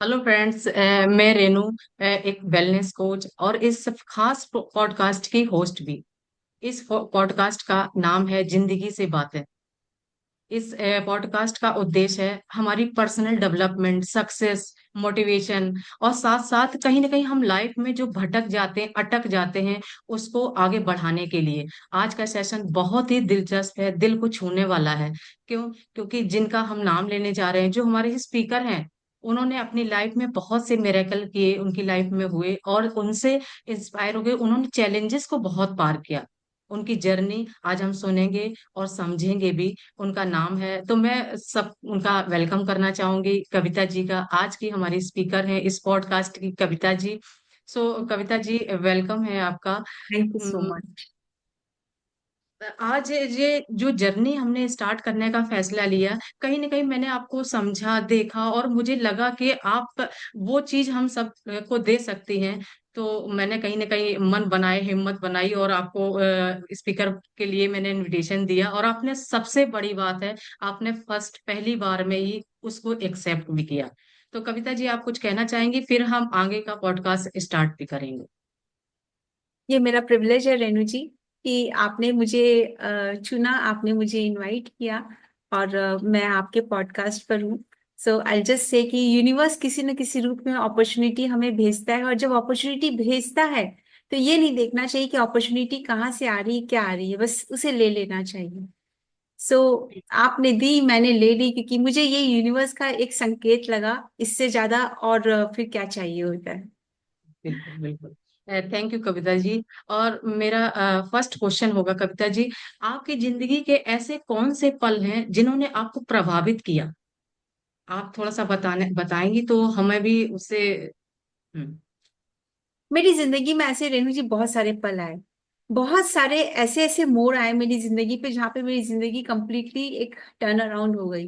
Hello friends, मैं रेनू, एक wellness coach और इस खास पॉडकास्ट की होस्ट भी। इस पॉडकास्ट का नाम है जिंदगी से बातें। इस पॉडकास्ट का उद्देश्य है हमारी पर्सनल डेवलपमेंट, सक्सेस, मोटिवेशन और साथ साथ कहीं ना कहीं हम लाइफ में जो भटक जाते हैं, अटक जाते हैं, उसको आगे बढ़ाने के लिए। आज का सेशन बहुत ही दिलचस्प है, दिल को छूने वाला है। क्यों? क्योंकि जिनका हम नाम लेने जा रहे हैं, जो हमारे स्पीकर हैं, उन्होंने अपनी लाइफ में बहुत से मिरेकल किए, उनकी लाइफ में हुए और उनसे इंस्पायर हो गए। उन्होंने चैलेंजेस को बहुत पार किया। उनकी जर्नी आज हम सुनेंगे और समझेंगे भी। उनका नाम है, तो मैं सब उनका वेलकम करना चाहूंगी, कविता जी का। आज की हमारी स्पीकर है इस पॉडकास्ट की, कविता जी। सो कविता जी, वेलकम है आपका। Thank you so much. आज ये जो जर्नी हमने स्टार्ट करने का फैसला लिया, कहीं ना कहीं मैंने आपको समझा, देखा और मुझे लगा कि आप वो चीज हम सब को दे सकती हैं। तो मैंने कहीं ना कहीं मन बनाए, हिम्मत बनाई और आपको स्पीकर के लिए मैंने इनविटेशन दिया। और आपने, सबसे बड़ी बात है, आपने फर्स्ट पहली बार में ही उसको एक्सेप्ट भी किया। तो कविता जी, आप कुछ कहना चाहेंगी, फिर हम आगे का पॉडकास्ट स्टार्ट भी करेंगे। ये मेरा प्रिविलेज है रेनू जी कि आपने मुझे चुना, आपने मुझे इनवाइट किया और मैं आपके पॉडकास्ट पर हूँ। सो आई जस्ट से कि यूनिवर्स किसी न किसी रूप में अपॉर्चुनिटी हमें भेजता है, और जब अपॉर्चुनिटी भेजता है तो ये नहीं देखना चाहिए कि अपॉर्चुनिटी कहाँ से आ रही है, क्या आ रही है, बस उसे ले लेना चाहिए। सो आपने दी, मैंने ले ली, क्योंकि मुझे ये यूनिवर्स का एक संकेत लगा। इससे ज्यादा और फिर क्या चाहिए होता है। बिल्कुल बिल्कुल। थैंक यू कविता जी। और मेरा फर्स्ट क्वेश्चन होगा, कविता जी, आपकी जिंदगी के ऐसे कौन से पल हैं जिन्होंने आपको प्रभावित किया? आप थोड़ा सा बताएंगी तो हमें भी उससे। हम्म। मेरी जिंदगी में ऐसे रेणु जी बहुत सारे पल आए। बहुत सारे ऐसे ऐसे मोड़ आए मेरी जिंदगी पे, जहाँ पे मेरी जिंदगी कंप्लीटली एक टर्न अराउंड हो गई।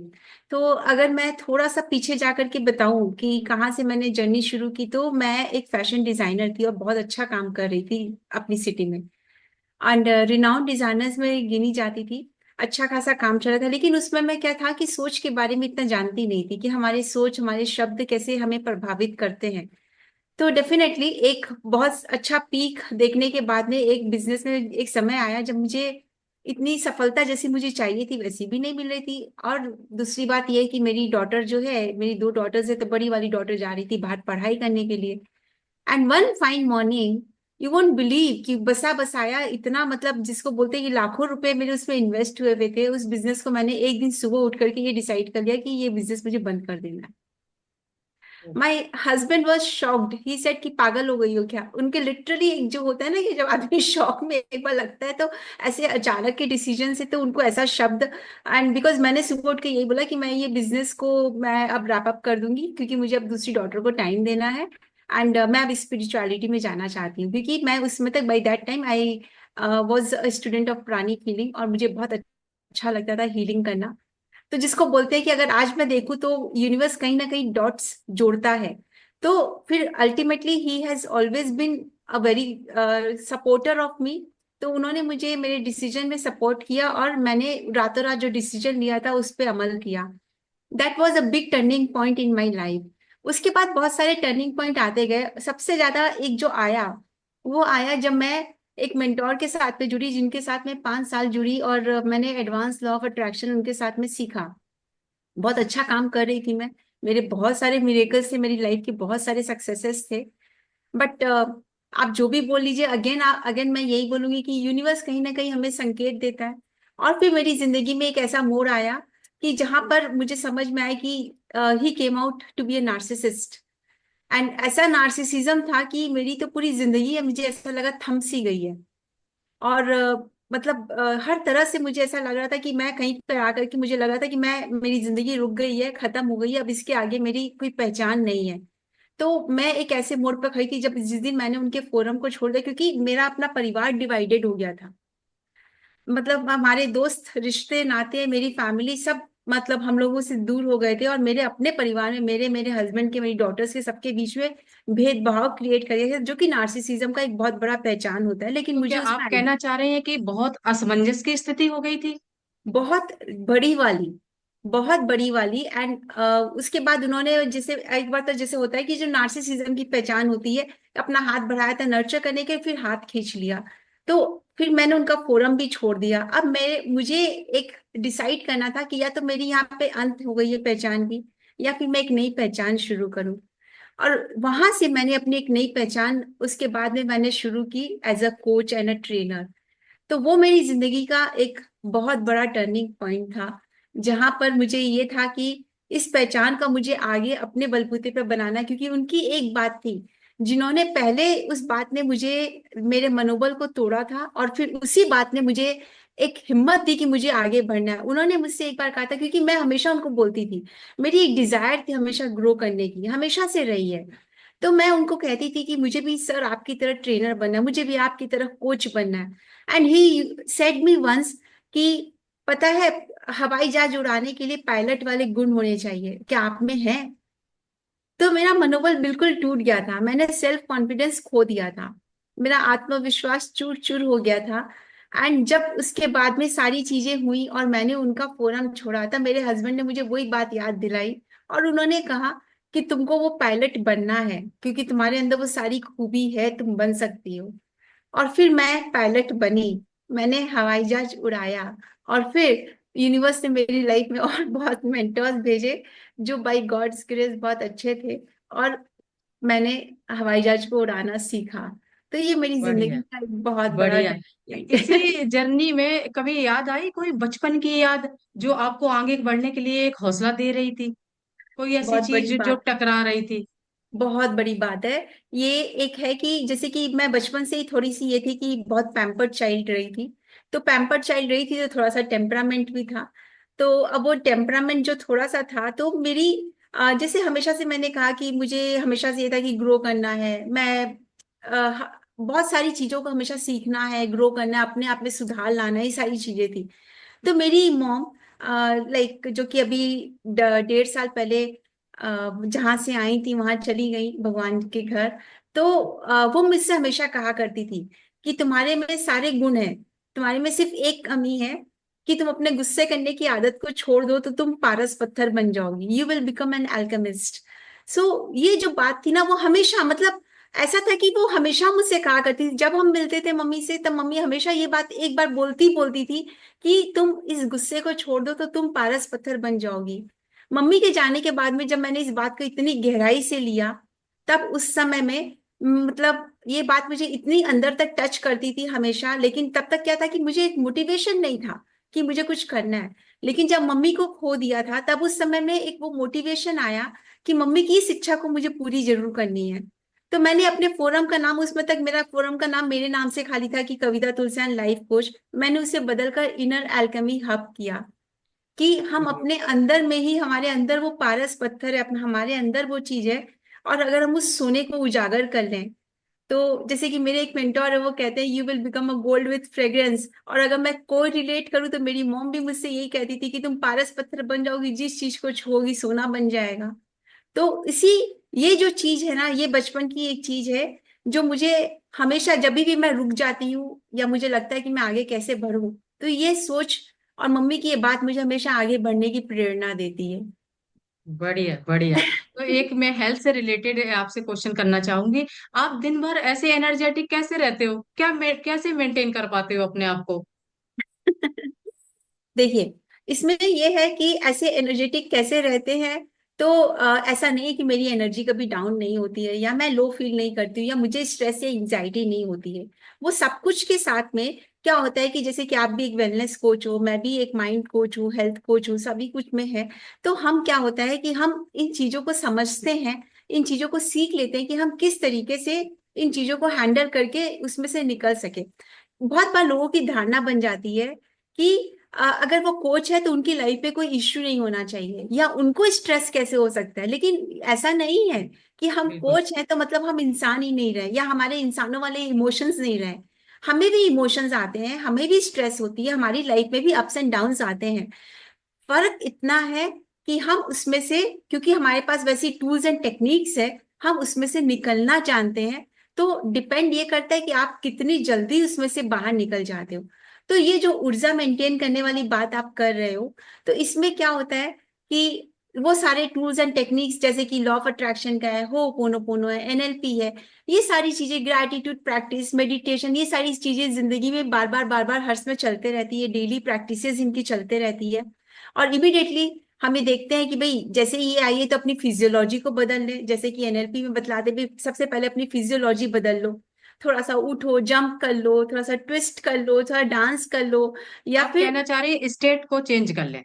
तो अगर मैं थोड़ा सा पीछे जा करके बताऊं कि कहाँ से मैंने जर्नी शुरू की, तो मैं एक फैशन डिजाइनर थी और बहुत अच्छा काम कर रही थी अपनी सिटी में। एंड रिनाउंड डिजाइनर्स में गिनी जाती थी। अच्छा खासा काम चल रहा था, लेकिन उसमें मैं क्या था कि सोच के बारे में इतना जानती नहीं थी कि हमारी सोच, हमारे शब्द कैसे हमें प्रभावित करते हैं। तो डेफिनेटली एक बहुत अच्छा पीक देखने के बाद में एक बिजनेस में एक समय आया जब मुझे इतनी सफलता जैसी मुझे चाहिए थी वैसी भी नहीं मिल रही थी। और दूसरी बात यह है कि मेरी डॉटर जो है, मेरी दो डॉटर्स है, तो बड़ी वाली डॉटर जा रही थी बाहर पढ़ाई करने के लिए। And one fine morning, you won't believe कि बसा बसाया इतना, मतलब जिसको बोलते हैं कि लाखों रुपए मेरे उसमें इन्वेस्ट हुए हुए थे, उस बिजनेस को मैंने एक दिन सुबह उठ करके ये डिसाइड कर लिया कि ये बिजनेस मुझे बंद कर देना है। My husband was shocked, he said कि पागल हो गई हो क्या। उनके लिटरली एक जो होता है ना कि जब आदमी शॉक में एक बार लगता है, तो ऐसे अचानक के डिसीजन से तो उनको ऐसा शब्द। एंड बिकॉज मैंने सुबह उठ के यही बोला कि मैं ये बिजनेस को मैं अब रैप अप कर दूंगी, क्योंकि मुझे अब दूसरी डॉटर को टाइम देना है। एंड मैं अब स्पिरिचुअलिटी में जाना चाहती हूँ, क्योंकि मैं उसमें तक by that time I was a student of pranic healing, और मुझे बहुत अच्छा लगता था हीलिंग करना। तो जिसको बोलते हैं कि अगर आज मैं देखूं तो यूनिवर्स कहीं ना कहीं डॉट्स जोड़ता है। तो फिर ultimately he has always been a very supporter of me. तो उन्होंने मुझे मेरे डिसीजन में सपोर्ट किया, और मैंने रातों रात जो डिसीजन लिया था उस पर अमल किया। That was a big turning point in my life. उसके बाद बहुत सारे टर्निंग पॉइंट आते गए। सबसे ज्यादा एक जो आया, वो आया जब मैं एक मेंटोर के साथ में जुड़ी, जिनके साथ मैं 5 साल जुड़ी, और मैंने एडवांस लॉ ऑफ अट्रैक्शन उनके साथ में सीखा। बहुत अच्छा काम कर रही थी मैं। मेरे बहुत सारे मिरेकल्स थे, मेरी लाइफ के बहुत सारे सक्सेसेस थे। बट आप जो भी बोल लीजिए, अगेन अगेन मैं यही बोलूंगी कि यूनिवर्स कहीं ना कहीं हमें संकेत देता है। और फिर मेरी जिंदगी में एक ऐसा मोड़ आया कि जहां पर मुझे समझ में आया कि he came out to be a narcissist. And ऐसा नार्सिसिज्म था कि मेरी तो पूरी जिंदगी है, मुझे ऐसा लगा थम सी गई है। और मतलब हर तरह से मुझे ऐसा लग रहा था कि मैं कहीं पर आकर के मुझे लग रहा था कि मैं, मेरी जिंदगी रुक गई है, खत्म हो गई है, अब इसके आगे मेरी कोई पहचान नहीं है। तो मैं एक ऐसे मोड़ पर खड़ी थी जब जिस दिन मैंने उनके फोरम को छोड़ दिया, क्योंकि मेरा अपना परिवार डिवाइडेड हो गया था। मतलब हमारे दोस्त, रिश्ते नाते, मेरी फैमिली सब, मतलब हम लोगों से दूर हो गए थे, और मेरे अपने परिवार में मेरे मेरे हस्बैंड के, मेरी डॉटर्स के, सबके बीच में भेदभाव क्रिएट कर दिया, जो कि नार्सिसिज्म का एक बहुत बड़ा पहचान होता है, लेकिन तो मुझे क्या उसमें आप कहना चाह रहे हैं कि बहुत असमंजस की स्थिति हो गई थी? बहुत बड़ी वाली, बहुत बड़ी वाली। एंड उसके बाद उन्होंने, जैसे एक बार तो जैसे होता है कि जो नार्सिसिज्म की पहचान होती है, अपना हाथ बढ़ाया था नर्चर करने के, फिर हाथ खींच लिया। तो फिर मैंने उनका फोरम भी छोड़ दिया। अब मुझे एक डिसाइड करना था कि या तो मेरी यहाँ पे अंत हो गई है पहचान की, या फिर मैं एक नई पहचान शुरू करूँ। और वहां से मैंने अपनी एक नई पहचान उसके बाद में मैंने शुरू की as a coach and a trainer. तो वो मेरी जिंदगी का एक बहुत बड़ा टर्निंग पॉइंट था, जहां पर मुझे ये था कि इस पहचान का मुझे आगे अपने बलबूते पे बनाना है। क्योंकि उनकी एक बात थी, जिन्होंने पहले उस बात ने मुझे, मेरे मनोबल को तोड़ा था, और फिर उसी बात ने मुझे एक हिम्मत दी कि मुझे आगे बढ़ना है। उन्होंने मुझसे एक बार कहा था, क्योंकि मैं हमेशा उनको बोलती थी, मेरी एक डिजायर थी हमेशा ग्रो करने की, हमेशा से रही है। तो मैं उनको कहती थी कि मुझे भी सर आपकी तरह ट्रेनर बनना है, मुझे भी आपकी तरह कोच बनना है। And he said me once कि पता है, हवाई जहाज उड़ाने के लिए पायलट वाले गुण होने चाहिए, क्या आप में है? तो मेरा मनोबल बिल्कुल टूट गया था, मैंने सेल्फ कॉन्फिडेंस खो दिया था, मेरा आत्मविश्वास चूर चूर हो गया था। एंड जब उसके बाद में सारी चीजें हुई और मैंने उनका फोरम छोड़ा था, मेरे हस्बैंड ने मुझे वही बात याद दिलाई, और उन्होंने कहा कि तुमको वो पायलट बनना है, क्योंकि तुम्हारे अंदर वो सारी खूबी है, तुम बन सकती हो। और फिर मैं पायलट बनी, मैंने हवाई जहाज उड़ाया। और फिर यूनिवर्स ने मेरी लाइफ में और बहुत मेंटर्स भेजे, जो बाय गॉड्स ग्रेस बहुत अच्छे थे, और मैंने हवाई जहाज को उड़ाना सीखा। तो ये मेरी बढ़िया। जिंदगी का एक बहुत बड़ा बढ़िया। टर्निंग। इसी जर्नी में कभी याद आई कोई बचपन की याद, जो आपको आगे बढ़ने के लिए एक हौसला दे रही थी? कोई ऐसी बहुत बड़ी चीज जो बात, टकरा रही थी? बहुत बड़ी बात है। ये एक है कि जैसे कि मैं बचपन से ही थोड़ी सी ये थी कि बहुत पैम्पर्ड चाइल्ड रही थी। तो पैम्पर्ड चाइल्ड रही थी तो थोड़ा सा टेम्परामेंट भी था। तो अब वो टेम्परामेंट जो थोड़ा सा था, तो मेरी जैसे हमेशा से मैंने कहा कि मुझे हमेशा से ये था कि ग्रो करना है। मैं बहुत सारी चीजों को हमेशा सीखना है, ग्रो करना है, अपने आप में सुधार लाना है, ये सारी चीजें थी। तो मेरी मॉम, लाइक जो कि अभी 1.5 साल पहले जहां से आई थी वहां चली गई भगवान के घर। तो वो मुझसे हमेशा कहा करती थी कि तुम्हारे में सारे गुण हैं, तुम्हारे में सिर्फ एक कमी है, कि तुम अपने गुस्से करने की आदत को छोड़ दो तो तुम पारस पत्थर बन जाओगी, you will become an alchemist. So ये जो बात थी ना, वो हमेशा, मतलब ऐसा था कि वो हमेशा मुझसे कहा करती थी। जब हम मिलते थे मम्मी से, तब मम्मी हमेशा ये बात एक बार बोलती बोलती थी कि तुम इस गुस्से को छोड़ दो तो तुम पारस पत्थर बन जाओगी। मम्मी के जाने के बाद में जब मैंने इस बात को इतनी गहराई से लिया, तब उस समय में, मतलब ये बात मुझे इतनी अंदर तक टच करती थी हमेशा। लेकिन तब तक क्या था कि मुझे एक मोटिवेशन नहीं था कि मुझे कुछ करना है। लेकिन जब मम्मी को खो दिया था, तब उस समय में एक वो मोटिवेशन आया कि मम्मी की इस इच्छा को मुझे पूरी जरूर करनी है। तो मैंने अपने फोरम का नाम, उसमें तक मेरा फोरम का नाम मेरे नाम से खाली था कि कविता तुलसियान लाइफ कोच, मैंने उसे बदलकर इनर एल्केमी हब किया। कि हम अपने अंदर में ही, हमारे अंदर वो पारस पत्थर है, अपना हमारे अंदर वो चीज है। और अगर हम उस सोने को उजागर कर लें, तो जैसे कि मेरे एक मेंटोर है, वो कहते हैं you will become a gold with fragrance. और अगर मैं कोई रिलेट करूँ, तो मेरी मॉम भी मुझसे यही कहती थी कि तुम पारस पत्थर बन जाओगी, जिस चीज को छुओगी सोना बन जाएगा। तो इसी, ये जो चीज है ना, ये बचपन की एक चीज है, जो मुझे हमेशा जब भी मैं रुक जाती हूँ या मुझे लगता है कि मैं आगे कैसे बढ़ूं, तो ये सोच और मम्मी की ये बात मुझे हमेशा आगे बढ़ने की प्रेरणा देती है। बढ़िया बढ़िया। तो एक मैं हेल्थ से रिलेटेड आपसे क्वेश्चन करना चाहूंगी। आप दिन भर ऐसे एनर्जेटिक कैसे रहते हो? कैसे मेंटेन कर पाते हो अपने आप को? देखिए, इसमें ये है कि ऐसे एनर्जेटिक कैसे रहते हैं। तो ऐसा नहीं है कि मेरी एनर्जी कभी डाउन नहीं होती है, या मैं लो फील नहीं करती हूँ, या मुझे स्ट्रेस या एंजाइटी नहीं होती है। वो सब कुछ के साथ में क्या होता है कि जैसे कि आप भी एक वेलनेस कोच हो, मैं भी एक माइंड कोच हूँ, हेल्थ कोच हूँ, सभी कुछ में है। तो हम क्या होता है कि हम इन चीजों को समझते हैं, इन चीजों को सीख लेते हैं कि हम किस तरीके से इन चीजों को हैंडल करके उसमें से निकल सके। बहुत बार लोगों की धारणा बन जाती है कि अगर वो कोच है तो उनकी लाइफ में कोई इश्यू नहीं होना चाहिए, या उनको स्ट्रेस कैसे हो सकता है। लेकिन ऐसा नहीं है कि हम बिल्कुल। कोच हैं तो मतलब हम इंसान ही नहीं रहे, या हमारे इंसानों वाले इमोशंस नहीं रहे। हमें भी इमोशंस आते हैं, हमें भी स्ट्रेस होती है, हमारी लाइफ में भी अप्स एंड डाउन्स आते हैं। फर्क इतना है कि हम उसमें से, क्योंकि हमारे पास वैसी टूल्स एंड टेक्निक्स है, हम उसमें से निकलना जानते हैं। तो डिपेंड ये करता है कि आप कितनी जल्दी उसमें से बाहर निकल जाते हो। तो ये जो ऊर्जा मेंटेन करने वाली बात आप कर रहे हो, तो इसमें क्या होता है कि वो सारे टूल्स एंड टेक्निक्स जैसे कि लॉ ऑफ अट्रैक्शन का है, होपोनोपोनो है, एनएलपी है, ये सारी चीजें, ग्रैटिट्यूड प्रैक्टिस, मेडिटेशन, ये सारी चीजें जिंदगी में बार बार हर समय चलते रहती है, डेली प्रैक्टिसेस इनकी चलते रहती है। और इमिडिएटली हमें देखते हैं कि भाई जैसे ये आई है तो अपनी फिजियोलॉजी को बदल ले, जैसे कि एनएलपी में बतलाते भी सबसे पहले अपनी फिजियोलॉजी बदल लो, थोड़ा सा उठो, जंप कर लो, थोड़ा सा ट्विस्ट कर लो, थोड़ा डांस कर लो, या आप फिर कहना चाह रहे हैं स्टेट को चेंज कर लें?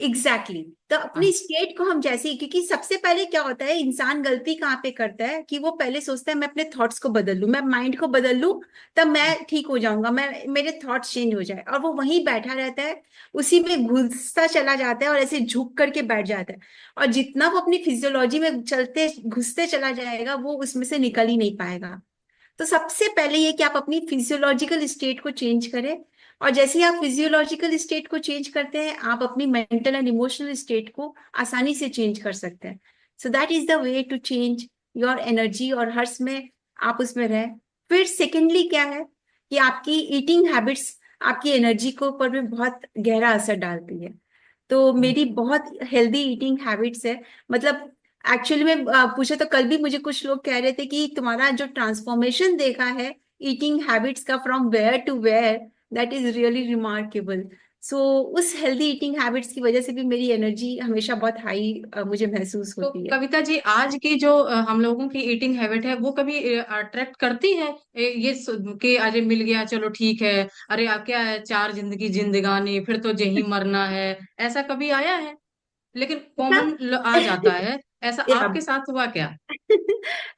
Exactly exactly. तो अपनी हाँ। स्टेट को हम जैसे ही, क्योंकि सबसे पहले क्या होता है, इंसान गलती कहाँ पे करता है कि वो पहले सोचता है मैं अपने थॉट्स को बदल लूं, मैं माइंड को बदल लूं, तब मैं ठीक हो जाऊंगा, मैं मेरे थॉट्स चेंज हो जाए, और वो वहीं बैठा रहता है, उसी में घुसता चला जाता है और ऐसे झुक करके बैठ जाता है। और जितना वो अपनी फिजियोलॉजी में चलते घुसते चला जाएगा, वो उसमें से निकल ही नहीं पाएगा। तो सबसे पहले ये कि आप अपनी फिजियोलॉजिकल स्टेट को चेंज करें, और जैसे ही आप फिजियोलॉजिकल स्टेट को चेंज करते हैं, आप अपनी मेंटल एंड इमोशनल स्टेट को आसानी से चेंज कर सकते हैं। So that is the way to change your energy, और हर समय आप उसमें रहें। फिर सेकेंडली क्या है कि आपकी ईटिंग हैबिट्स आपकी एनर्जी को ऊपर में बहुत गहरा असर डालती है। तो मेरी बहुत हेल्दी ईटिंग हैबिट्स है, मतलब एक्चुअली में पूछा तो कल भी मुझे कुछ लोग कह रहे थे कि तुम्हारा जो ट्रांसफॉर्मेशन देखा है ईटिंग हैबिट्स का from where to where, that is really remarkable. So उस हेल्दी ईटिंग हैबिट्स की वजह से भी मेरी एनर्जी हमेशा बहुत हाई मुझे महसूस तो होती है। कविता जी, आज की जो हम लोगों की ईटिंग हैबिट है वो कभी अट्रैक्ट करती है कि अरे मिल गया चलो ठीक है, अरे आप क्या है, चार जिंदगी जिंदगानी, फिर तो यही मरना है, ऐसा कभी आया है? लेकिन कॉमन आ जाता है, ऐसा या आपके साथ हुआ क्या?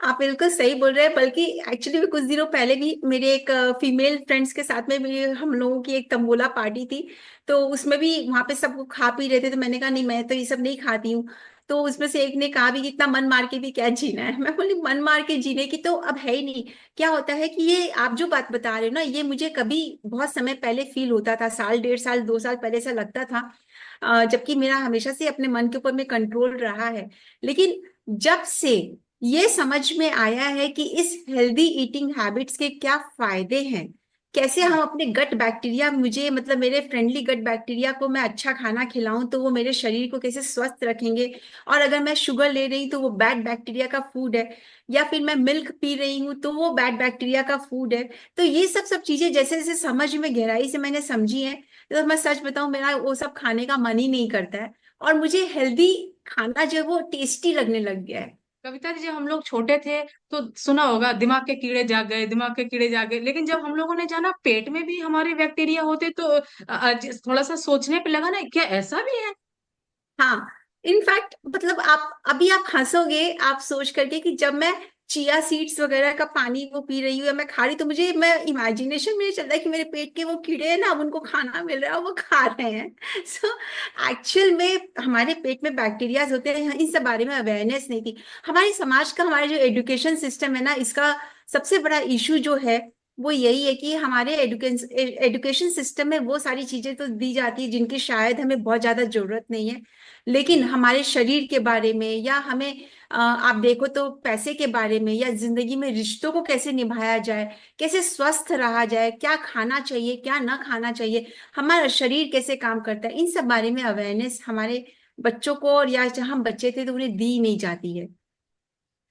आप बिल्कुल सही बोल रहे हैं, बल्कि एक्चुअली भी कुछ दिनों पहले भी मेरे एक फीमेल फ्रेंड्स के साथ में भी हम लोगों की एक तंबोला पार्टी थी। तो उसमें भी वहां पे सब खा पी रहे थे, तो मैंने कहा नहीं, मैं तो ये सब नहीं खाती हूँ। तो उसमें से एक ने कहा भी कि इतना मन मार के भी क्या जीना है। मैं बोली मन मार के जीने की तो अब है ही नहीं। क्या होता है कि ये आप जो बात बता रहे हो ना, ये मुझे कभी बहुत समय पहले फील होता था, साल डेढ़ साल 2 साल पहले ऐसा लगता था। जबकि मेरा हमेशा से अपने मन के ऊपर में कंट्रोल रहा है। लेकिन जब से ये समझ में आया है कि इस हेल्दी ईटिंग हैबिट्स के क्या फायदे हैं, कैसे हम अपने गट बैक्टीरिया, मुझे मतलब मेरे फ्रेंडली गट बैक्टीरिया को मैं अच्छा खाना खिलाऊं तो वो मेरे शरीर को कैसे स्वस्थ रखेंगे, और अगर मैं शुगर ले रही हूँ तो वो बैड बैक्टीरिया का फूड है, या फिर मैं मिल्क पी रही हूँ तो वो बैड बैक्टीरिया का फूड है। तो ये सब सब चीजें जैसे जैसे समझ में गहराई से मैंने समझी है, तो मैं सच बताऊं मेरा वो सब खाने का मन ही नहीं करता है, और मुझे हेल्दी खाना जो है वो टेस्टी लगने लग गया है। कविता जी, जब हम लोग छोटे थे तो सुना होगा दिमाग के कीड़े जाग गए, दिमाग के कीड़े जाग गए, लेकिन जब हम लोगों ने जाना पेट में भी हमारे बैक्टीरिया होते तो थोड़ा सा सोचने पे लगा ना, क्या ऐसा भी है? हाँ, इनफैक्ट मतलब आप हंसोगे आप सोच करके कि जब मैं चिया सीड्स वगैरह का पानी वो पी रही हूँ या मैं खा रही, तो मुझे मैं इमेजिनेशन में चल रहा है कि मेरे पेट के वो कीड़े हैं ना, अब उनको खाना मिल रहा है, वो खा रहे हैं। सो एक्चुअल में हमारे पेट में बैक्टीरियाज होते हैं, इन सब बारे में अवेयरनेस नहीं थी। हमारे समाज का, हमारे जो एजुकेशन सिस्टम है ना, इसका सबसे बड़ा इशू जो है वो यही है कि हमारे एजुकेशन सिस्टम में वो सारी चीजें तो दी जाती है जिनकी शायद हमें बहुत ज्यादा जरूरत नहीं है, लेकिन हमारे शरीर के बारे में, या हमें आप देखो तो पैसे के बारे में, या जिंदगी में रिश्तों को कैसे निभाया जाए, कैसे स्वस्थ रहा जाए, क्या खाना चाहिए क्या ना खाना चाहिए, हमारा शरीर कैसे काम करता है, इन सब बारे में अवेयरनेस हमारे बच्चों को, और या जब हम बच्चे थे तो उन्हें दी नहीं जाती है।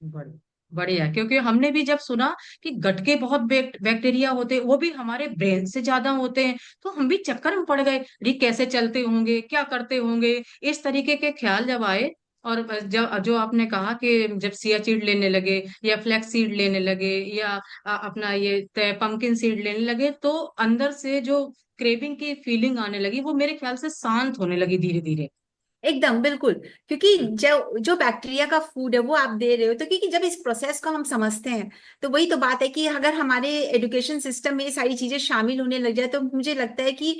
बड़ी बढ़िया, क्योंकि हमने भी जब सुना कि गट के बहुत बैक्टीरिया होते हैं, वो भी हमारे ब्रेन से ज्यादा होते हैं, तो हम भी चक्कर में पड़ गए, ये कैसे चलते होंगे, क्या करते होंगे, इस तरीके के ख्याल जब आए। और जब जो आपने कहा कि जब सिया सीड लेने लगे या फ्लैक्स सीड लेने लगे या अपना ये पंपकिन सीड लेने लगे, तो अंदर से जो क्रेविंग की फीलिंग आने लगी वो मेरे ख्याल से शांत होने लगी धीरे धीरे। एकदम बिल्कुल, क्योंकि जो जो बैक्टीरिया का फूड है वो आप दे रहे हो, तो क्योंकि जब इस प्रोसेस को हम समझते हैं, तो वही तो बात है कि अगर हमारे एजुकेशन सिस्टम में ये सारी चीजें शामिल होने लग जाए, तो मुझे लगता है कि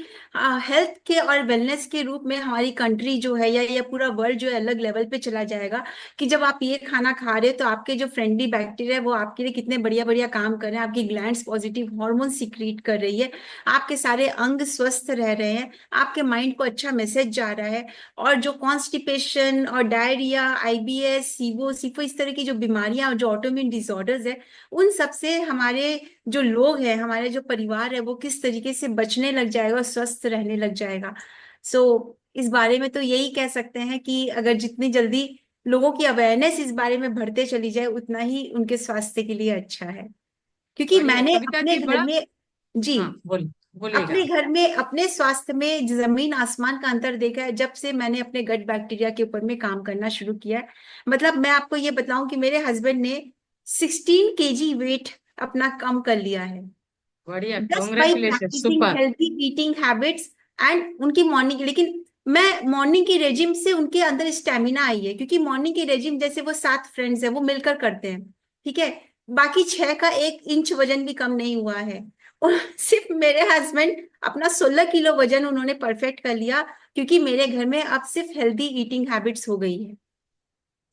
हेल्थ के और वेलनेस के रूप में हमारी कंट्री जो है, या पूरा वर्ल्ड जो है अलग लेवल पे चला जाएगा। कि जब आप ये खाना खा रहे हो तो आपके जो फ्रेंडली बैक्टीरिया है वो आपके लिए कितने बढ़िया बढ़िया काम कर रहे हैं, आपकी ग्लैंड्स पॉजिटिव हार्मोन सिक्रीट कर रही है, आपके सारे अंग स्वस्थ रह रहे हैं, आपके माइंड को अच्छा मैसेज जा रहा है, और जो जो कॉन्स्टिपेशन और डायरिया, आईबीएस, सीबो, सीफो, इस तरह की जो बीमारियां, जो ऑटोइम्यून डिसऑर्डर्स है, उन सब से हमारे जो लोग हैं, हमारे जो परिवार है, वो किस तरीके से बचने लग जाएगा और स्वस्थ रहने लग जाएगा। इस बारे में तो यही कह सकते हैं कि अगर जितनी जल्दी लोगों की अवेयरनेस इस बारे में बढ़ते चली जाए, उतना ही उनके स्वास्थ्य के लिए अच्छा है। क्योंकि बढ़िया मैंने कविता अपने जी, घर बड़ा। में, जी, हाँ, बोलिएगा अपने आप। घर में अपने स्वास्थ्य में जमीन आसमान का अंतर देखा है जब से मैंने अपने गट बैक्टीरिया के ऊपर में काम करना शुरू किया है। मतलब मैं आपको ये बताऊं कि मेरे हस्बैंड ने 16 kg वेट अपना कम कर लिया है, बढ़िया, just by congratulation, practicing super. Healthy eating habits and उनकी मॉर्निंग। लेकिन मैं मॉर्निंग की रेजिम से उनके अंदर स्टेमिना आई है, क्योंकि मॉर्निंग की रेजिम जैसे वो 7 फ्रेंड्स हैं, वो मिलकर करते हैं, ठीक है, बाकी 6 का 1 इंच वजन भी कम नहीं हुआ है। और सिर्फ मेरे हस्बैंड अपना 16 किलो वजन उन्होंने परफेक्ट कर लिया, क्योंकि मेरे घर में अब सिर्फ हेल्दी ईटिंग हैबिट्स हो गई है।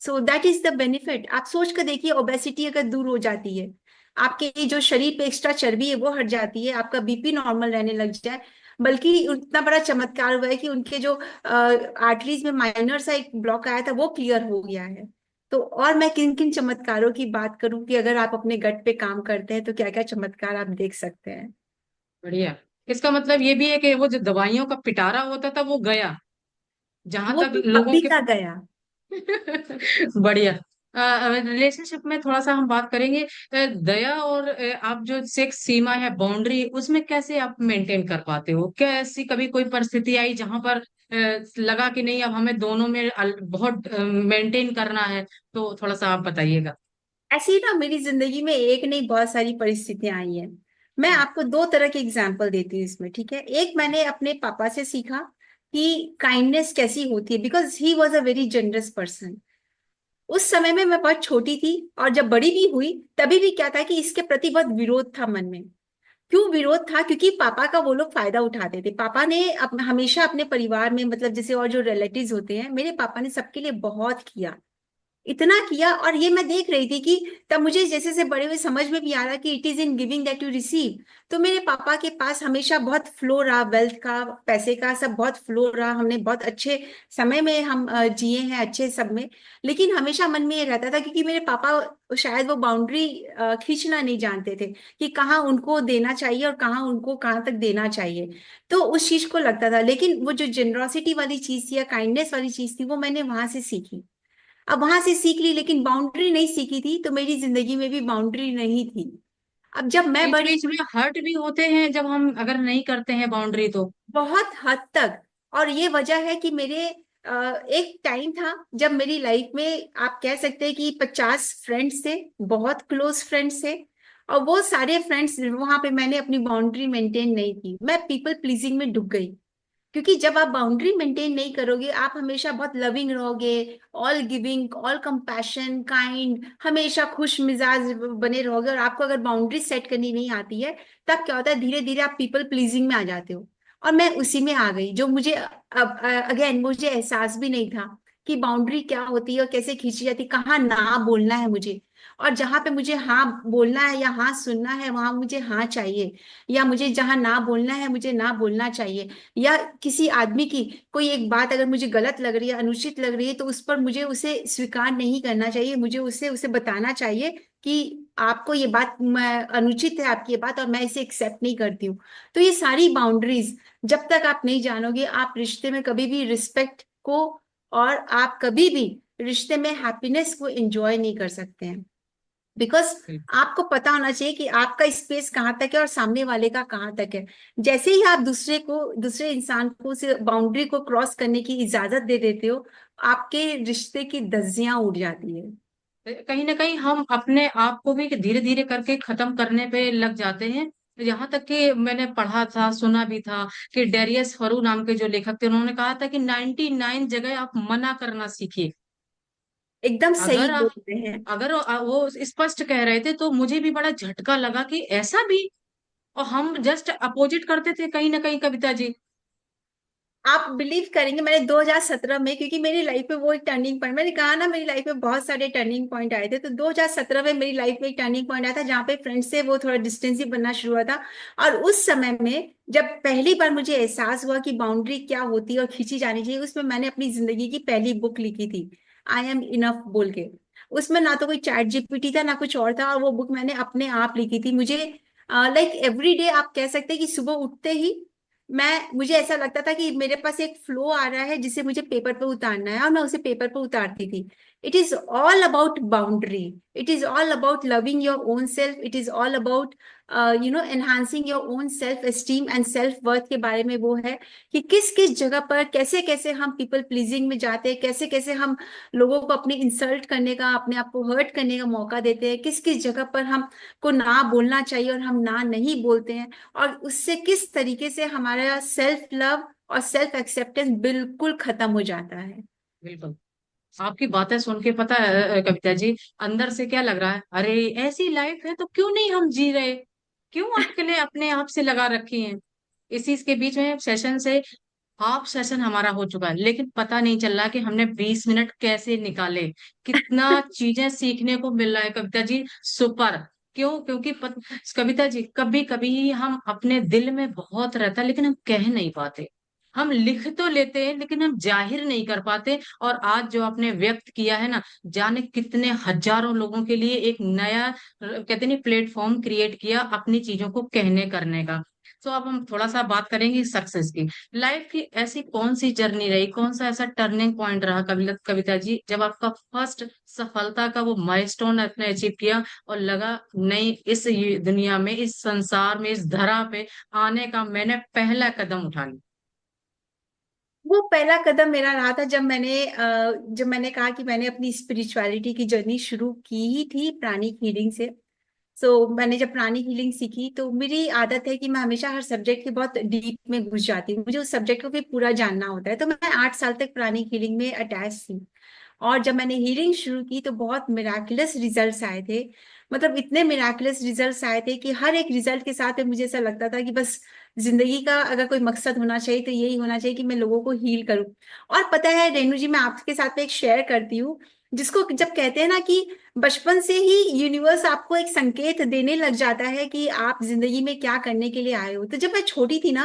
सो दैट इज द बेनिफिट। आप सोच कर देखिए, ओबेसिटी अगर दूर हो जाती है, आपके ये जो शरीर पे एक्स्ट्रा चर्बी है वो हट जाती है, आपका बीपी नॉर्मल रहने लग जाए। बल्कि इतना बड़ा चमत्कार हुआ है कि उनके जो आर्टरीज में माइनर सा एक ब्लॉक आया था वो क्लियर हो गया है। तो और मैं किन किन चमत्कारों की बात करूं कि अगर आप अपने गट पे काम करते हैं तो क्या क्या चमत्कार आप देख सकते हैं। बढ़िया। इसका मतलब ये भी है कि वो जो दवाइयों का पिटारा होता था वो गया, जहां वो तक तो लोगों कभी के। का गया। बढ़िया। रिलेशनशिप में थोड़ा सा हम बात करेंगे। दया और आप जो सेक्स सीमा है, बाउंड्री, उसमें कैसे आप मेंटेन कर पाते हो? क्या ऐसी कभी कोई परिस्थिति आई जहां पर लगा कि नहीं, अब हमें दोनों में बहुत मेंटेन करना है? तो थोड़ा सा आप बताइएगा। ऐसी ना मेरी जिंदगी में एक नहीं, बहुत सारी परिस्थितियां आई हैं। मैं आपको दो तरह के एग्जाम्पल देती हूँ इसमें, ठीक है। एक मैंने अपने पापा से सीखा कि काइंडनेस कैसी होती है, because he was a very generous person. उस समय में मैं बहुत छोटी थी, और जब बड़ी भी हुई तभी भी क्या था कि इसके प्रति बहुत विरोध था मन में। क्यों विरोध था? क्योंकि पापा का वो लोग फायदा उठाते थे। पापा ने हमेशा अपने परिवार में, मतलब जैसे और जो रिलेटिव्स होते हैं, मेरे पापा ने सबके लिए बहुत किया, इतना किया। और ये मैं देख रही थी कि तब मुझे जैसे जैसे बड़े हुए समझ में भी आ रहा कि it is in giving that you receive. तो मेरे पापा के पास हमेशा बहुत फ्लो रहा, वेल्थ का, पैसे का, सब बहुत फ्लो रहा। हमने बहुत अच्छे समय में हम जिए हैं, अच्छे सब में। लेकिन हमेशा मन में ये रहता था, क्योंकि मेरे पापा शायद वो बाउंड्री खींचना नहीं जानते थे कि कहाँ उनको देना चाहिए और कहाँ उनको कहाँ तक देना चाहिए। तो उस चीज को लगता था। लेकिन वो जो जेनरॉसिटी वाली चीज थी या काइंडनेस वाली चीज थी, वो मैंने वहां से सीखी। अब वहां से सीख ली, लेकिन बाउंड्री नहीं सीखी थी, तो मेरी जिंदगी में भी बाउंड्री नहीं थी। अब जब मैं बीच बड़ी बीच में हुई, हर्ट भी होते हैं जब हम अगर नहीं करते हैं बाउंड्री तो। बहुत हद तक। और ये वजह है कि मेरे एक टाइम था जब मेरी लाइफ में आप कह सकते हैं कि 50 फ्रेंड्स थे, बहुत क्लोज फ्रेंड्स थे। और वो सारे फ्रेंड्स, वहां पे मैंने अपनी बाउंड्री मेंटेन नहीं की, मैं पीपल प्लीजिंग में डूब गई। क्योंकि जब आप बाउंड्री मेंटेन नहीं करोगे, आप हमेशा बहुत लविंग रहोगे, all giving, all compassion, kind, हमेशा खुश मिजाज बने रहोगे, और आपको अगर बाउंड्री सेट करनी नहीं आती है, तब क्या होता है, धीरे धीरे आप पीपल प्लीजिंग में आ जाते हो। और मैं उसी में आ गई, जो मुझे अब अगेन मुझे एहसास भी नहीं था कि बाउंड्री क्या होती है और कैसे खींची जाती है, कहाँ ना बोलना है मुझे। और जहां पे मुझे हाँ बोलना है या हाँ सुनना है, वहां मुझे हाँ चाहिए। या मुझे जहां ना बोलना है, मुझे ना बोलना चाहिए। या किसी आदमी की कोई एक बात अगर मुझे गलत लग रही है, अनुचित लग रही है, तो उस पर मुझे उसे स्वीकार नहीं करना चाहिए, मुझे उसे उसे बताना चाहिए कि आपको ये बात, मैं अनुचित है आपकी ये बात और मैं इसे एक्सेप्ट नहीं करती हूँ। तो ये सारी बाउंड्रीज जब तक आप नहीं जानोगे, आप रिश्ते में कभी भी रिस्पेक्ट को, और आप कभी भी रिश्ते में हैप्पीनेस को एंजॉय नहीं कर सकते हैं। बिकॉज आपको पता होना चाहिए कि आपका स्पेस कहाँ तक है और सामने वाले का कहाँ तक है। जैसे ही आप दूसरे इंसान को उस बाउंड्री को क्रॉस करने की इजाजत दे देते हो, आपके रिश्ते की धज्जियां उड़ जाती है। कहीं ना कहीं हम अपने आप को भी धीरे धीरे करके खत्म करने पे लग जाते हैं। यहाँ तक कि मैंने पढ़ा था, सुना भी था कि डेरियस फरू नाम के जो लेखक थे, उन्होंने कहा था कि 99 जगह आप मना करना सीखिए। एकदम सही अगर बोल रहे हैं। अगर वो स्पष्ट कह रहे थे, तो मुझे भी बड़ा झटका लगा कि ऐसा भी। और हम जस्ट अपोजिट करते थे कहीं ना कहीं, कविता जी। आप बिलीव करेंगे, मैंने 2017 में, क्योंकि मेरी लाइफ में वो एक टर्निंग पॉइंट, मैंने कहा ना मेरी लाइफ में बहुत सारे टर्निंग पॉइंट आए थे, तो 2017 में मेरी लाइफ में एक टर्निंग पॉइंट आया था जहाँ पे फ्रेंड से वो थोड़ा डिस्टेंस ही बनना शुरू हुआ था। और उस समय में जब पहली बार मुझे एहसास हुआ कि बाउंड्री क्या होती है और खींची जानी चाहिए, उसमें मैंने अपनी जिंदगी की पहली बुक लिखी थी, आई एम इनफ बोल के। उसमें ना तो कोई चैट जीपीटी था ना कुछ और था, और वो बुक मैंने अपने आप लिखी थी। मुझे लाइक एवरी डे आप कह सकते हैं कि सुबह उठते ही मुझे ऐसा लगता था कि मेरे पास एक फ्लो आ रहा है जिसे मुझे पेपर पे उतारना है, और मैं उसे पेपर पे उतारती थी। It is all about boundary, it is all about loving your own self, it is all about enhancing your own self esteem and self worth के बारे में वो है कि किस किस जगह पर कैसे कैसे हम पीपल प्लीजिंग में जाते हैं, कैसे कैसे हम लोगों को अपनी इंसल्ट करने का, अपने आप को हर्ट करने का मौका देते हैं, किस किस जगह पर हम को ना बोलना चाहिए और हम ना नहीं बोलते हैं, और उससे किस तरीके से हमारा सेल्फ लव और सेल्फ एक्सेप्टेंस बिल्कुल खत्म हो जाता है। बिल्कुल। आपकी बातें सुन के पता है कविता जी, अंदर से क्या लग रहा है, अरे ऐसी लाइफ है तो क्यों नहीं हम जी रहे, क्यों अटकलें अपने आप से लगा रखी हैं। इसी के बीच में सेशन से हाफ सेशन हमारा हो चुका है, लेकिन पता नहीं चल रहा कि हमने 20 मिनट कैसे निकाले। कितना चीजें सीखने को मिल रहा है कविता जी, सुपर। क्यों? क्योंकि कविता जी, कभी कभी हम अपने दिल में बहुत रहता है लेकिन हम कह नहीं पाते। हम लिख तो लेते हैं लेकिन हम जाहिर नहीं कर पाते। और आज जो आपने व्यक्त किया है ना, जाने कितने हजारों लोगों के लिए एक नया कहते नहीं प्लेटफॉर्म क्रिएट किया अपनी चीजों को कहने करने का। तो अब हम थोड़ा सा बात करेंगे सक्सेस की। लाइफ की ऐसी कौन सी जर्नी रही, कौन सा ऐसा टर्निंग पॉइंट रहा कविता जी, जब आपका फर्स्ट सफलता का वो माइलस्टोन आपने अचीव किया और लगा नहीं, इस ये दुनिया में, इस संसार में, इस धरा पे आने का मैंने पहला कदम उठा लिया। वो पहला कदम मेरा रहा था जब मैंने कहा कि मैंने अपनी स्पिरिचुअलिटी की जर्नी शुरू की ही थी प्राणिक हीलिंग से। सो मैंने जब प्राणिक हीलिंग सीखी तो मेरी आदत है कि मैं हमेशा हर सब्जेक्ट के बहुत डीप में घुस जाती हूँ, मुझे उस सब्जेक्ट को फिर पूरा जानना होता है। तो मैं 8 साल तक प्राणिक हीलिंग में अटैच थी, और जब मैंने हीलिंग शुरू की तो बहुत मिराकुलस रिजल्ट्स आए थे। मतलब इतने मिराकुलस रिजल्ट्स आए थे कि हर एक रिजल्ट के साथ में मुझे ऐसा लगता था कि बस जिंदगी का अगर कोई मकसद होना चाहिए तो यही होना चाहिए कि मैं लोगों को हील करूं। और पता है रेणु जी, मैं आपके साथ में एक शेयर करती हूँ, जिसको जब कहते हैं ना कि बचपन से ही यूनिवर्स आपको एक संकेत देने लग जाता है कि आप जिंदगी में क्या करने के लिए आए हो। तो जब मैं छोटी थी ना,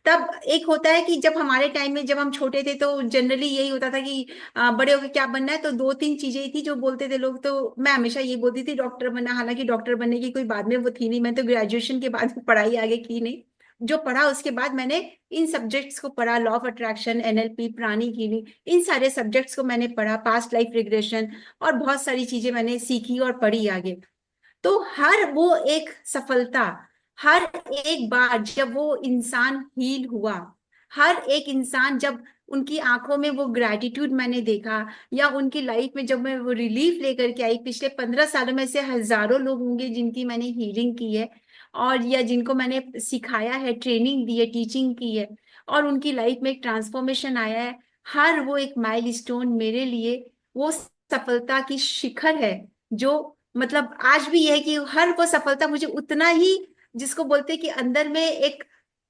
तब एक होता है कि जब हमारे टाइम में जब हम छोटे थे तो जनरली यही होता था कि बड़े होकर क्या बनना है, तो दो तीन चीजें ही थी जो बोलते थे लोग। तो मैं हमेशा ये बोलती थी डॉक्टर बनना, हालांकि डॉक्टर बनने की कोई बाद में वो थी नहीं, मैं तो ग्रेजुएशन के बाद पढ़ाई आगे की नहीं। जो पढ़ा उसके बाद मैंने इन सब्जेक्ट्स को पढ़ा, law of attraction, NLP, pranic healing, इन सारे सब्जेक्ट्स को मैंने पढ़ा, पास्ट लाइफ रिग्रेशन, और बहुत सारी चीजें मैंने सीखी और पढ़ी आगे। तो हर वो एक सफलता, हर एक बार जब वो इंसान हील हुआ, हर एक इंसान जब उनकी आंखों में वो ग्रैटिट्यूड मैंने देखा, या उनकी लाइफ में जब मैं वो रिलीफ लेकर के आई, पिछले 15 सालों में से हजारों लोग होंगे जिनकी मैंने हीलिंग की है, और या जिनको मैंने सिखाया है, ट्रेनिंग दी है, टीचिंग की है, और उनकी लाइफ में एक ट्रांसफॉर्मेशन आया है। हर वो एक माइलस्टोन मेरे लिए वो सफलता की शिखर है, जो मतलब आज भी यह है कि हर वो सफलता मुझे उतना ही, जिसको बोलते हैं कि अंदर में एक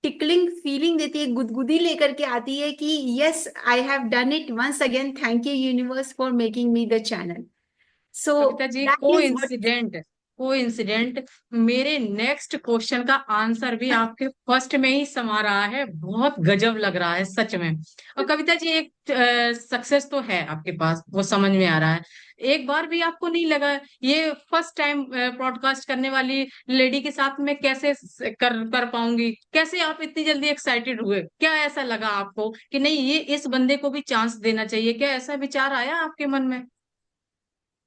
टिकलिंग फीलिंग देती है, गुदगुदी लेकर के आती है कि yes I have done it once again, thank you universe for making me the channel. So Kavita ji, that को इज व्हाट। इंसिडेंट, को इंसिडेंट मेरे नेक्स्ट क्वेश्चन का आंसर भी आपके फर्स्ट में ही समा रहा है। बहुत गजब लग रहा है सच में। और कविता जी, एक सक्सेस तो है आपके पास, वो समझ में आ रहा है। एक बार भी आपको नहीं लगा ये फर्स्ट टाइम ब्रॉडकास्ट करने वाली लेडी के साथ मैं कैसे कर कर पाऊंगी, कैसे आप इतनी जल्दी एक्साइटेड हुए? क्या ऐसा लगा आपको कि नहीं, ये इस बंदे को भी चांस देना चाहिए? क्या ऐसा विचार आया आपके मन में?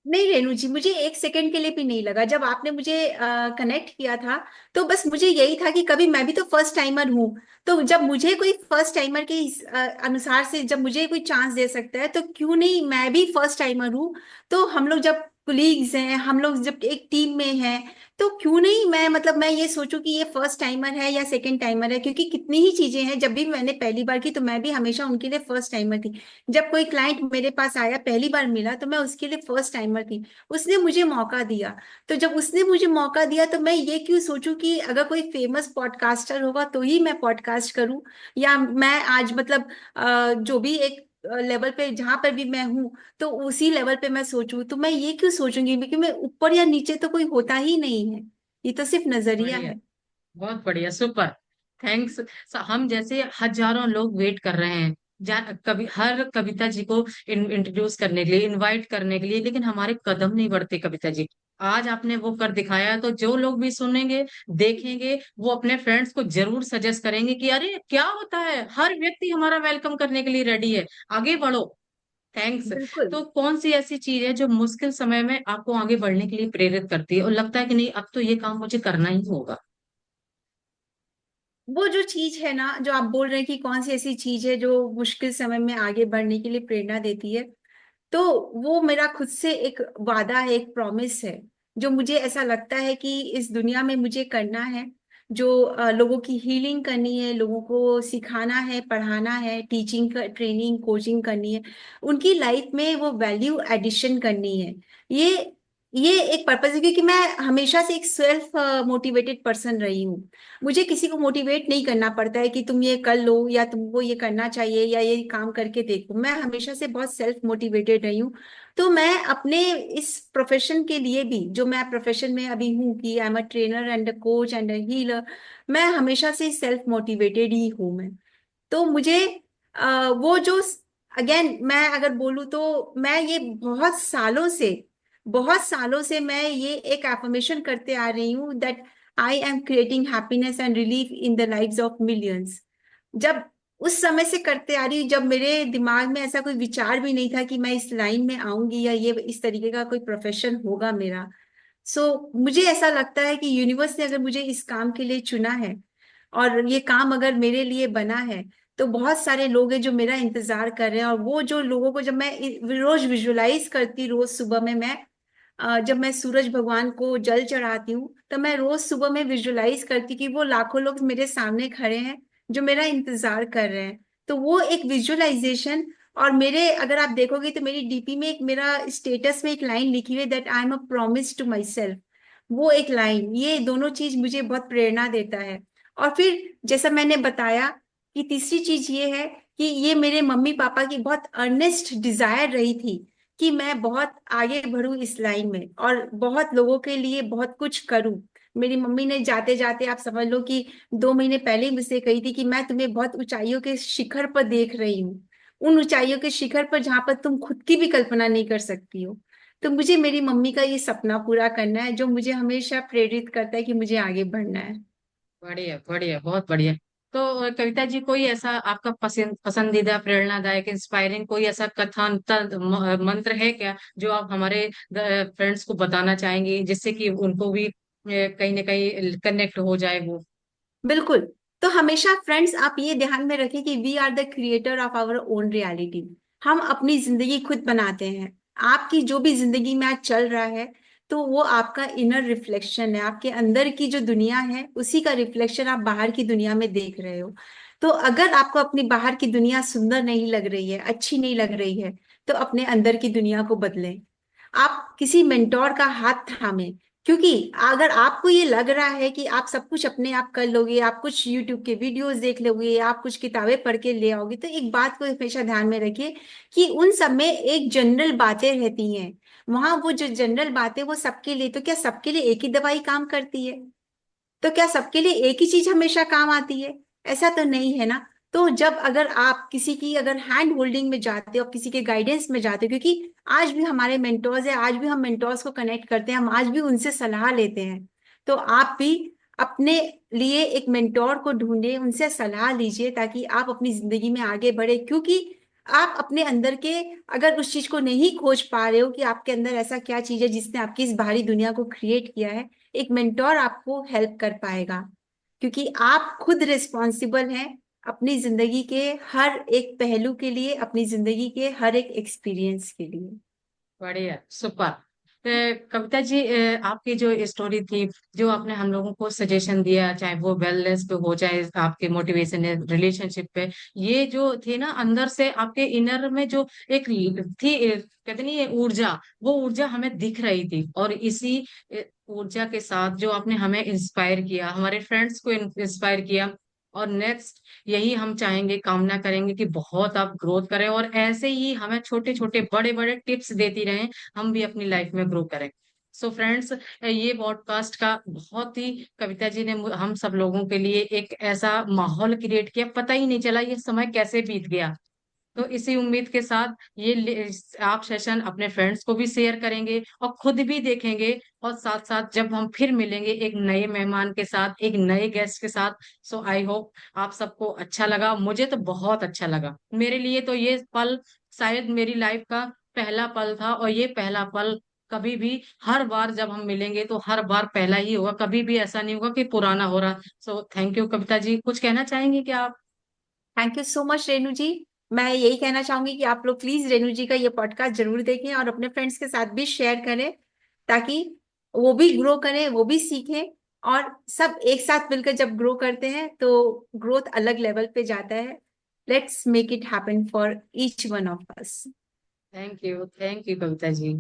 नहीं रेणु जी, मुझे एक सेकंड के लिए भी नहीं लगा। जब आपने मुझे कनेक्ट किया था तो बस मुझे यही था कि कभी मैं भी तो फर्स्ट टाइमर हूँ, तो जब मुझे कोई फर्स्ट टाइमर के अनुसार से जब मुझे कोई चांस दे सकता है तो क्यों नहीं मैं भी फर्स्ट टाइमर हूँ। तो हम लोग जब कुलीग्स हैं, हम लोग जब एक टीम में हैं, तो क्यों नहीं मैं मतलब मैं ये सोचूं कि ये फर्स्ट टाइमर है या सेकंड टाइमर है, क्योंकि कितनी ही चीजें हैं। जब भी मैंने पहली बार की तो मैं भी हमेशा उनके लिए फर्स्ट टाइमर थी। जब कोई क्लाइंट मेरे पास आया पहली बार मिला तो मैं उसके लिए फर्स्ट टाइमर थी। उसने मुझे मौका दिया। तो जब उसने मुझे मौका दिया तो मैं ये क्यों सोचूं कि अगर कोई फेमस पॉडकास्टर होगा तो ही मैं पॉडकास्ट करूं, या मैं आज मतलब जो भी एक लेवल पे जहां पर भी मैं हूँ तो उसी लेवल पे मैं सोचूं। तो मैं ये क्यों सोचूंगी क्योंकि मैं ऊपर या नीचे तो कोई होता ही नहीं है। ये तो सिर्फ नजरिया बढ़िया, है। बहुत बढ़िया, सुपर, थैंक्स। हम जैसे हजारों लोग वेट कर रहे हैं कभी हर कविता जी को इंट्रोड्यूस करने के लिए, इनवाइट करने के लिए, लेकिन हमारे कदम नहीं बढ़ते कविता जी। आज आपने वो कर दिखाया, तो जो लोग भी सुनेंगे, देखेंगे, वो अपने फ्रेंड्स को जरूर सजेस्ट करेंगे कि अरे क्या होता है, हर व्यक्ति हमारा वेलकम करने के लिए रेडी है, आगे बढ़ो। थैंक्स। बिल्कुल। तो कौन सी ऐसी चीज है जो मुश्किल समय में आपको आगे बढ़ने के लिए प्रेरित करती है और लगता है कि नहीं, अब तो ये काम मुझे करना ही होगा? वो जो चीज है ना, जो आप बोल रहे हैं कि कौन सी ऐसी चीज है जो मुश्किल समय में आगे बढ़ने के लिए प्रेरणा देती है, तो वो मेरा खुद से एक वादा है, एक प्रॉमिस है, जो मुझे ऐसा लगता है कि इस दुनिया में मुझे करना है। जो लोगों की हीलिंग करनी है, लोगों को सिखाना है, पढ़ाना है, टीचिंग ट्रेनिंग कोचिंग करनी है, उनकी लाइफ में वो वैल्यू एडिशन करनी है। ये ये एक पर्पज है, क्योंकि मैं हमेशा से एक सेल्फ मोटिवेटेड पर्सन रही हूँ। मुझे किसी को मोटिवेट नहीं करना पड़ता है कि तुम ये कर लो या तुमको ये करना चाहिए या ये काम करके देखो। मैं हमेशा से बहुत सेल्फ मोटिवेटेड रही हूँ। तो मैं अपने इस प्रोफेशन के लिए भी, जो मैं प्रोफेशन में अभी हूँ कि आई am a trainer and a coach and a healer, मैं हमेशा से सेल्फ मोटिवेटेड ही हूँ मैं। तो मुझे वो जो, अगेन मैं अगर बोलूँ तो मैं ये बहुत सालों से मैं ये एक एफर्मेशन करते आ रही हूँ that I am creating happiness and relief in the lives of millions. जब उस समय से करते आ रही हूँ, जब मेरे दिमाग में ऐसा कोई विचार भी नहीं था कि मैं इस लाइन में आऊंगी या ये इस तरीके का कोई प्रोफेशन होगा मेरा। मुझे ऐसा लगता है कि यूनिवर्स ने अगर मुझे इस काम के लिए चुना है और ये काम अगर मेरे लिए बना है, तो बहुत सारे लोग हैं जो मेरा इंतजार कर रहे हैं। और वो जो लोगों को जब मैं रोज विजुलाइज करती, रोज सुबह में मैं जब मैं सूरज भगवान को जल चढ़ाती हूँ, तो मैं रोज सुबह में विजुलाइज करती कि वो लाखों लोग मेरे सामने खड़े हैं जो मेरा इंतजार कर रहे हैं। तो वो एक विजुअलाइजेशन, और मेरे अगर आप देखोगे तो मेरी डीपी में एक, मेरा स्टेटस में एक लाइन लिखी हुई है that I am a promise to myself. वो एक लाइन, ये दोनों चीज मुझे बहुत प्रेरणा देता है। और फिर जैसा मैंने बताया कि तीसरी चीज ये है कि ये मेरे मम्मी पापा की बहुत अर्नेस्ट डिजायर रही थी कि मैं बहुत आगे बढ़ूं इस लाइन में और बहुत लोगों के लिए बहुत कुछ करूं। मेरी मम्मी ने जाते जाते आप समझ लो कि 2 महीने पहले ही मुझसे कही थी कि मैं तुम्हें बहुत ऊंचाइयों के शिखर पर देख रही हूँ, उन ऊंचाइयों के शिखर पर जहां पर तुम खुद की भी कल्पना नहीं कर सकती हो। तो मुझे मेरी मम्मी का ये सपना पूरा करना है, जो मुझे हमेशा प्रेरित करता है कि मुझे आगे बढ़ना है। बढ़िया बढ़िया, बहुत बढ़िया। तो कविता जी, कोई ऐसा आपका पसंदीदा, प्रेरणादायक, इंस्पायरिंग कोई ऐसा कथन मंत्र है क्या, जो आप हमारे फ्रेंड्स को बताना चाहेंगे, जिससे कि उनको भी कहीं ना कहीं कनेक्ट हो जाए वो? बिल्कुल। तो हमेशा फ्रेंड्स आप ये ध्यान में रखें कि we are the creator of our own reality. हम अपनी जिंदगी खुद बनाते हैं। आपकी जो भी जिंदगी में आज चल रहा है, तो वो आपका इनर रिफ्लेक्शन है। आपके अंदर की जो दुनिया है उसी का रिफ्लेक्शन आप बाहर की दुनिया में देख रहे हो। तो अगर आपको अपनी बाहर की दुनिया सुंदर नहीं लग रही है, अच्छी नहीं लग रही है, तो अपने अंदर की दुनिया को बदलें। आप किसी मेंटोर का हाथ थामें। क्योंकि अगर आपको ये लग रहा है कि आप सब कुछ अपने आप कर लोगे, आप कुछ यूट्यूब के वीडियोस देख लोगे, आप कुछ किताबें पढ़ के ले आओगे, तो एक बात को हमेशा ध्यान में रखिए कि उन सब में एक जनरल बातें रहती हैं। वहां वो जो जनरल बातें वो सबके लिए, तो क्या सबके लिए एक ही दवाई काम करती है? तो क्या सबके लिए एक ही चीज हमेशा काम आती है? ऐसा तो नहीं है ना। तो जब अगर आप किसी की अगर हैंड होल्डिंग में जाते हो, किसी के गाइडेंस में जाते हो, क्योंकि आज भी हमारे मेंटोर्स है, आज भी हम मेंटोर्स को कनेक्ट करते हैं, हम आज भी उनसे सलाह लेते हैं। तो आप भी अपने लिए एक मेंटोर को ढूंढे, उनसे सलाह लीजिए ताकि आप अपनी जिंदगी में आगे बढ़े। क्योंकि आप अपने अंदर के अगर उस चीज को नहीं खोज पा रहे हो कि आपके अंदर ऐसा क्या चीज है जिसने आपकी इस बाहरी दुनिया को क्रिएट किया है, एक मेंटोर आपको हेल्प कर पाएगा। क्योंकि आप खुद रिस्पॉन्सिबल हैं अपनी जिंदगी के हर एक पहलू के लिए, अपनी जिंदगी के हर एक एक्सपीरियंस के लिए। बढ़िया, सुपर। कविता जी, आपकी जो स्टोरी थी, जो आपने हम लोगों को सजेशन दिया, चाहे वो वेलनेस पे हो, चाहे आपके मोटिवेशन है रिलेशनशिप पे, ये जो थी ना अंदर से आपके इनर में जो एक थी, कहते नहीं है ऊर्जा, वो ऊर्जा हमें दिख रही थी। और इसी ऊर्जा के साथ जो आपने हमें इंस्पायर किया, हमारे फ्रेंड्स को इंस्पायर किया। और नेक्स्ट यही हम चाहेंगे, कामना करेंगे कि बहुत आप ग्रोथ करें, और ऐसे ही हमें छोटे छोटे बड़े बड़े टिप्स देती रहें, हम भी अपनी लाइफ में ग्रो करें। सो फ्रेंड्स, ये पॉडकास्ट का बहुत ही, कविता जी ने हम सब लोगों के लिए एक ऐसा माहौल क्रिएट किया, पता ही नहीं चला ये समय कैसे बीत गया। तो इसी उम्मीद के साथ आप सेशन अपने फ्रेंड्स को भी शेयर करेंगे और खुद भी देखेंगे। और साथ साथ जब हम फिर मिलेंगे एक नए मेहमान के साथ, एक नए गेस्ट के साथ, सो आई होप आप सबको अच्छा लगा। मुझे तो बहुत अच्छा लगा। मेरे लिए तो ये पल शायद मेरी लाइफ का पहला पल था, और ये पहला पल कभी भी, हर बार जब हम मिलेंगे तो हर बार पहला ही होगा, कभी भी ऐसा नहीं होगा कि पुराना हो रहा। सो थैंक यू कविता जी, कुछ कहना चाहेंगे क्या आप? Thank you so much Renu ji. मैं यही कहना चाहूंगी कि आप लोग प्लीज रेनू जी का ये पॉडकास्ट जरूर देखें और अपने फ्रेंड्स के साथ भी शेयर करें, ताकि वो भी ग्रो करें, वो भी सीखें। और सब एक साथ मिलकर जब ग्रो करते हैं तो ग्रोथ अलग लेवल पे जाता है। Let's make it happen for each one of us. Thank you Kavita ji.